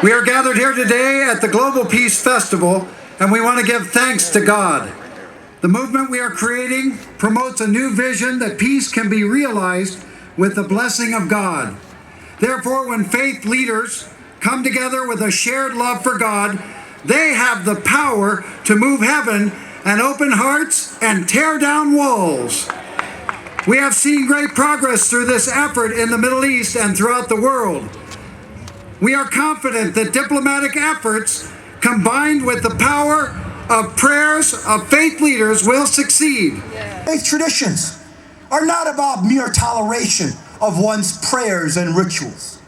We are gathered here today at the Global Peace Festival, and we want to give thanks to God. The movement we are creating promotes a new vision that peace can be realized with the blessing of God. Therefore, when faith leaders come together with a shared love for God, they have the power to move heaven and open hearts and tear down walls. We have seen great progress through this effort in the Middle East and throughout the world. We are confident that diplomatic efforts combined with the power of prayers of faith leaders will succeed. Faith traditions are not about mere toleration of one's prayers and rituals.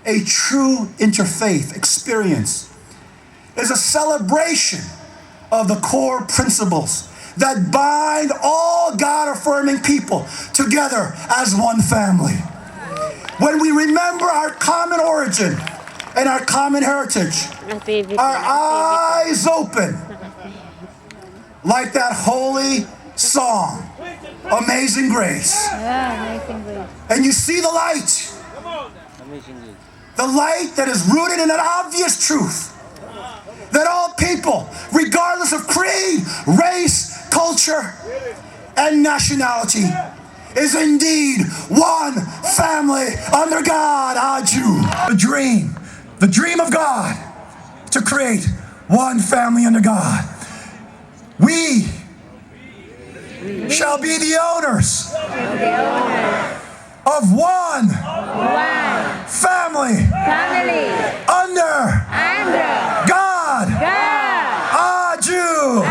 A true interfaith experience is a celebration of the core principles that bind all God-affirming people together as one family. When we remember our common origin and our common heritage, our eyes open like that holy song, Amazing Grace. And you see the light. The light that is rooted in an obvious truth that all people, regardless of creed, race, culture, and nationality, is indeed one family under God, Aju. The dream of God to create one family under God. We shall be the owners of one family under God. Aju.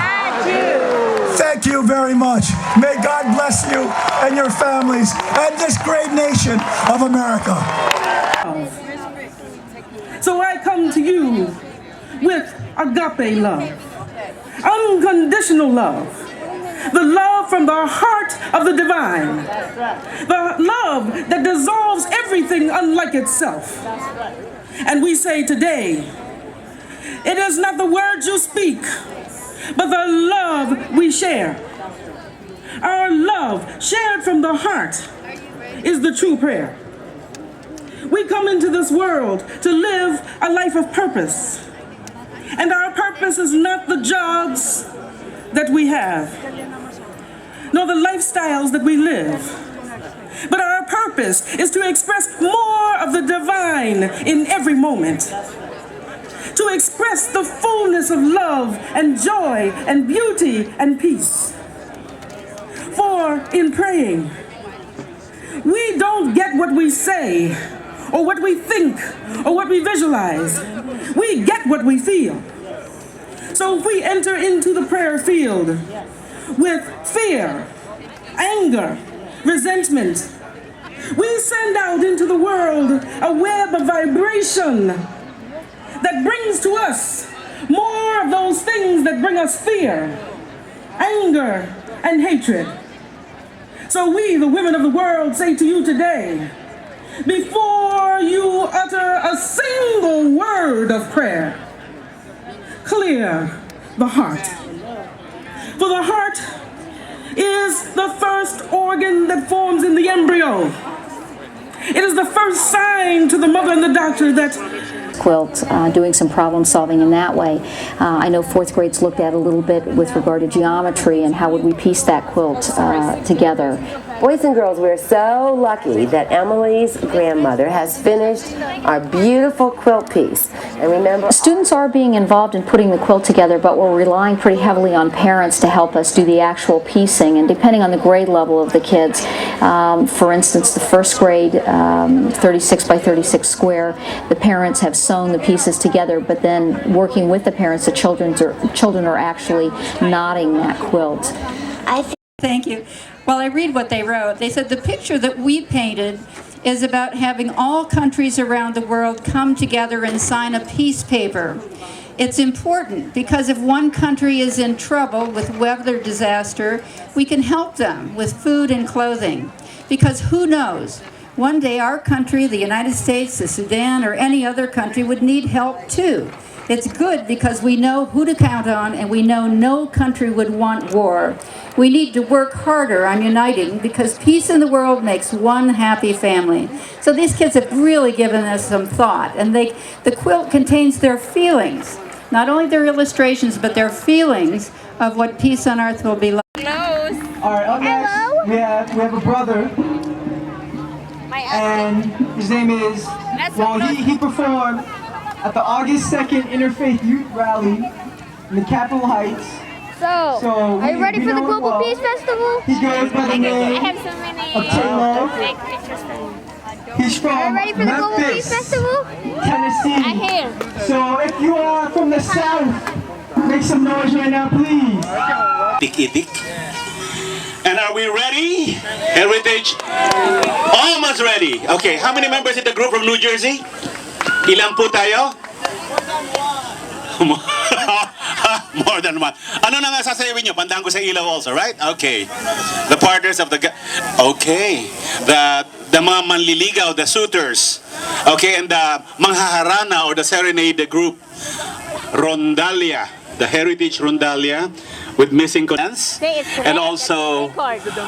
Thank you very much. May God bless you and your families and this great nation of America. So I come to you with agape love, unconditional love, the love from the heart of the divine, the love that dissolves everything unlike itself. And we say today, it is not the words you speak, but the love we share. Our love shared from the heart is the true prayer. We come into this world to live a life of purpose. And our purpose is not the jobs that we have, nor the lifestyles that we live. But our purpose is to express more of the divine in every moment. To express the fullness of love and joy and beauty and peace. For in praying, we don't get what we say, or what we think, or what we visualize. We get what we feel. So if we enter into the prayer field with fear, anger, resentment, we send out into the world a web of vibration that brings to us more of those things that bring us fear, anger, and hatred. So we, the women of the world, say to you today, before you utter a single word of prayer, clear the heart. For the heart is the first organ that forms in the embryo. It is the first sign to the mother and the doctor that quilt, doing some problem solving in that way. I know fourth grade's looked at a little bit with regard to geometry and how would we piece that quilt together. Boys and girls, we're so lucky that Emily's grandmother has finished our beautiful quilt piece. And remember, students are being involved in putting the quilt together, but we're relying pretty heavily on parents to help us do the actual piecing. And depending on the grade level of the kids, for instance, the first grade 36 by 36 square, the parents have sewn the pieces together, but then working with the parents, the children are actually knotting that quilt. Thank you. Well, I read what they wrote. They said the picture that we painted is about having all countries around the world come together and sign a peace paper. It's important because if one country is in trouble with weather disaster, we can help them with food and clothing. Because who knows, one day our country, the United States, the Sudan, or any other country would need help too. It's good because we know who to count on and we know no country would want war. We need to work harder on uniting because peace in the world makes one happy family. So these kids have really given us some thought, and the quilt contains their feelings, not only their illustrations, but their feelings of what peace on earth will be like. All right, up next, we have a brother, and his name is, well, he performed at the August 2nd Interfaith Youth Rally in the Capitol Heights. So are you ready for the Global Peace Festival? He goes by the name of Taylor. He's from Ready for the Global Peace Memphis, Festival? Tennessee. So if you are from the South, make some noise right now, please. Itik-itik. And are we ready? Heritage? Almost ready. Okay, how many members in the group from New Jersey? Ilan po tayo? More than one. Ano na nga sasayawin nyo? Pandahan ko sa ilaw also, right? Okay. The partners of the... Okay. The mga manliligaw, the suitors. Okay, and the manghaharana or the serenade group. Rondalia. The Heritage Rondalia with missing dance. And also,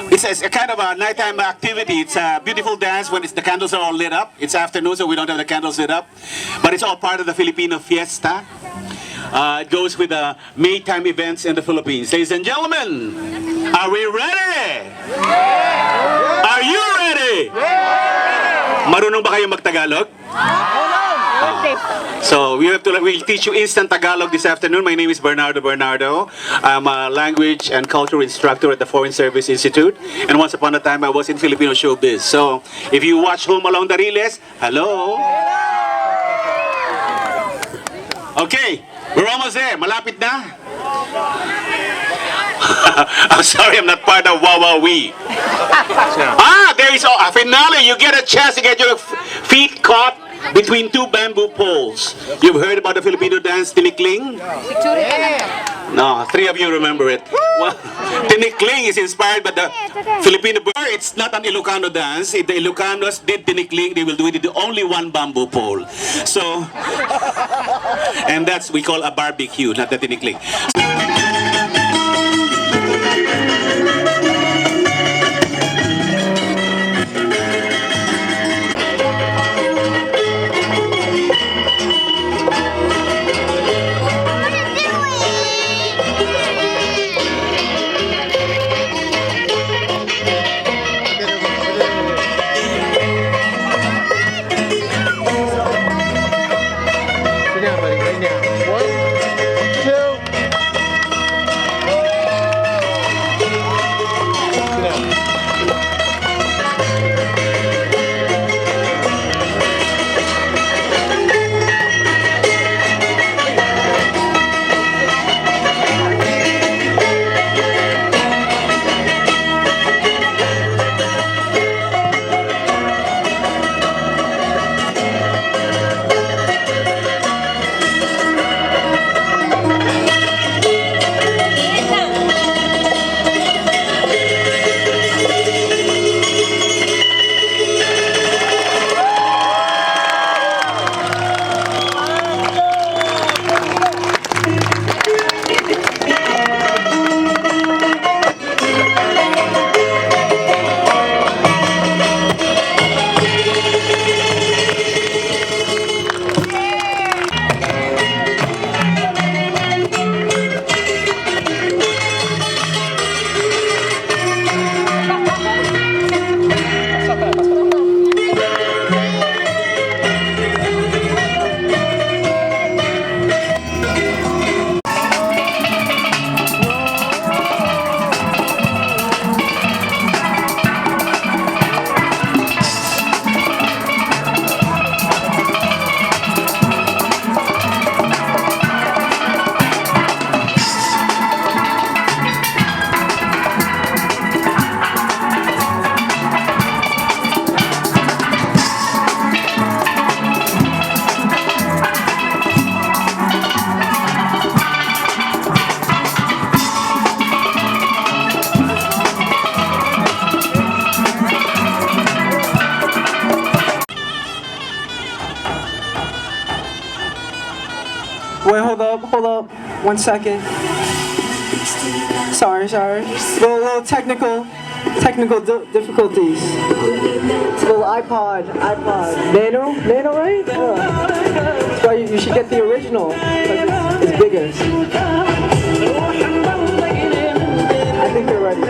it's a kind of a nighttime activity. It's a beautiful dance when the candles are all lit up. It's afternoon, so we don't have the candles lit up. But it's all part of the Filipino fiesta. It goes with the Maytime events in the Philippines. Ladies and gentlemen, are we ready? Are you ready? Marunong ba kayo mag-Tagalog? So we'll teach you instant Tagalog this afternoon. My name is Bernardo. I'm a language and cultural instructor at the Foreign Service Institute. And once upon a time, I was in Filipino showbiz. So if you watch Home Along the Riles, hello. Okay, we're almost there. Malapit na. I'm sorry, I'm not part of Wawawee. There is a finale. You get a chance to get your feet caught between two bamboo poles. You've heard about the Filipino dance, Tinikling? No, three of you remember it. Well, Tinikling is inspired by the Filipino bird. It's not an Ilocano dance. If the Ilocanos did Tinikling, they will do it with only one bamboo pole. So, and that's we call a barbecue, not the Tinikling. Wait, hold up. 1 second. Sorry. Little technical difficulties. Little iPod. Nano, right? That's why you should get the original. It's bigger. I think they're ready.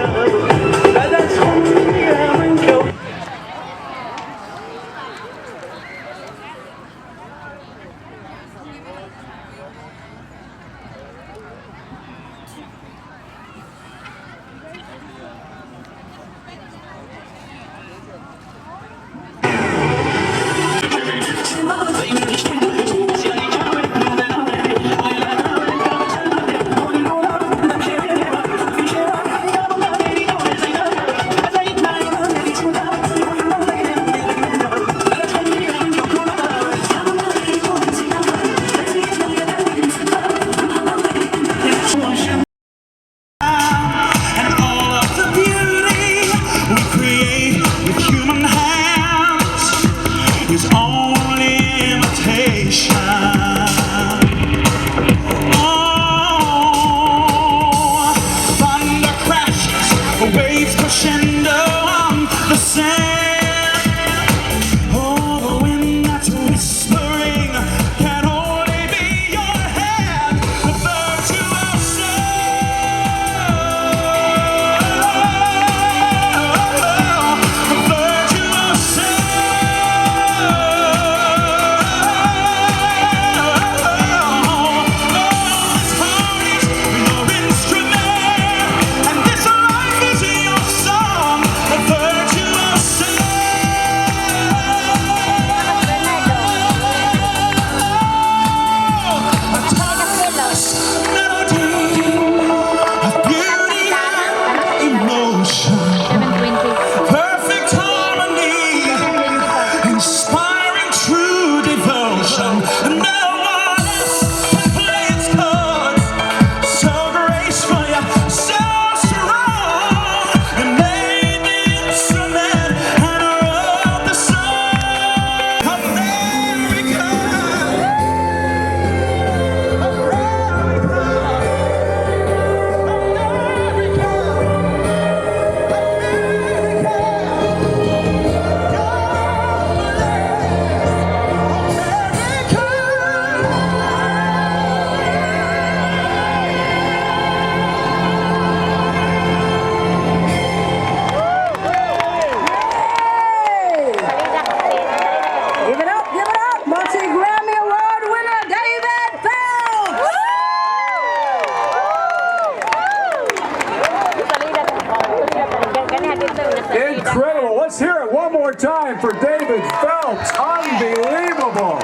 Incredible. Let's hear it one more time for David Phelps. Unbelievable.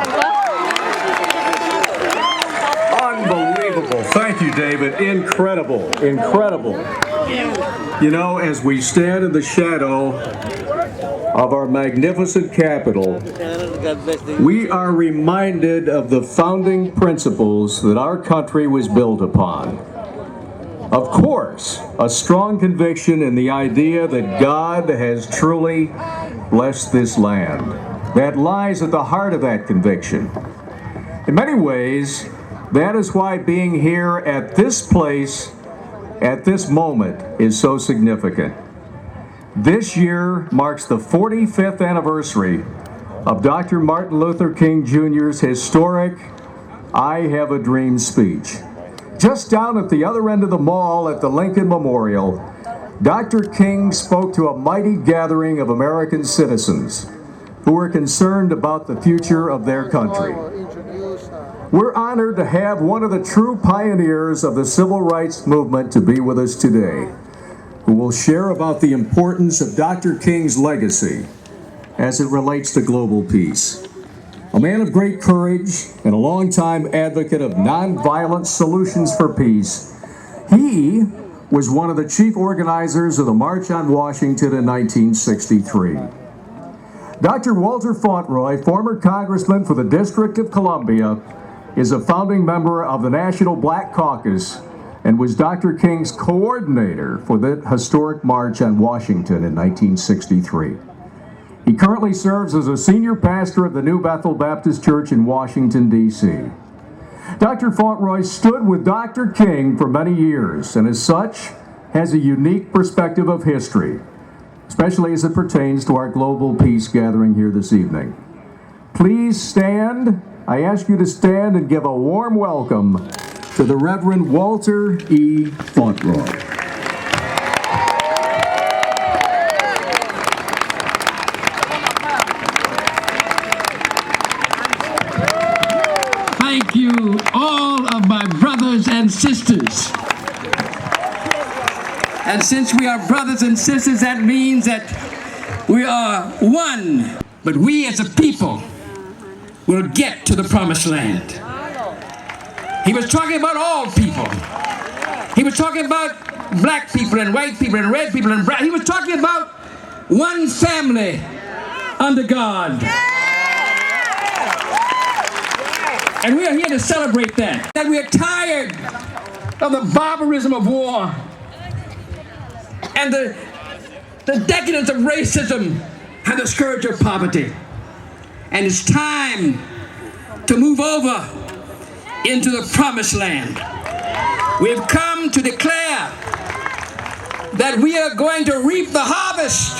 Unbelievable. Thank you, David. Incredible. Incredible. You know, as we stand in the shadow of our magnificent capital, we are reminded of the founding principles that our country was built upon. Of course, a strong conviction in the idea that God has truly blessed this land. That lies at the heart of that conviction. In many ways, that is why being here at this place, at this moment, is so significant. This year marks the 45th anniversary of Dr. Martin Luther King Jr.'s historic I Have a Dream speech. Just down at the other end of the mall at the Lincoln Memorial, Dr. King spoke to a mighty gathering of American citizens who were concerned about the future of their country. We're honored to have one of the true pioneers of the civil rights movement to be with us today, who will share about the importance of Dr. King's legacy as it relates to global peace. A man of great courage and a longtime advocate of nonviolent solutions for peace, he was one of the chief organizers of the March on Washington in 1963. Dr. Walter Fauntleroy, former congressman for the District of Columbia, is a founding member of the National Black Caucus and was Dr. King's coordinator for the historic March on Washington in 1963. He currently serves as a senior pastor of the New Bethel Baptist Church in Washington, D.C. Dr. Fauntleroy stood with Dr. King for many years, and as such, has a unique perspective of history, especially as it pertains to our global peace gathering here this evening. Please stand. I ask you to stand and give a warm welcome to the Reverend Walter E. Fauntleroy. Thank you, all of my brothers and sisters. And since we are brothers and sisters, that means that we are one. But we as a people will get to the promised land. He was talking about all people. He was talking about black people and white people and red people and brown. He was talking about one family under God. And we are here to celebrate that. That we are tired of the barbarism of war and the decadence of racism and the scourge of poverty. And it's time to move over into the promised land. We've come to declare that we are going to reap the harvest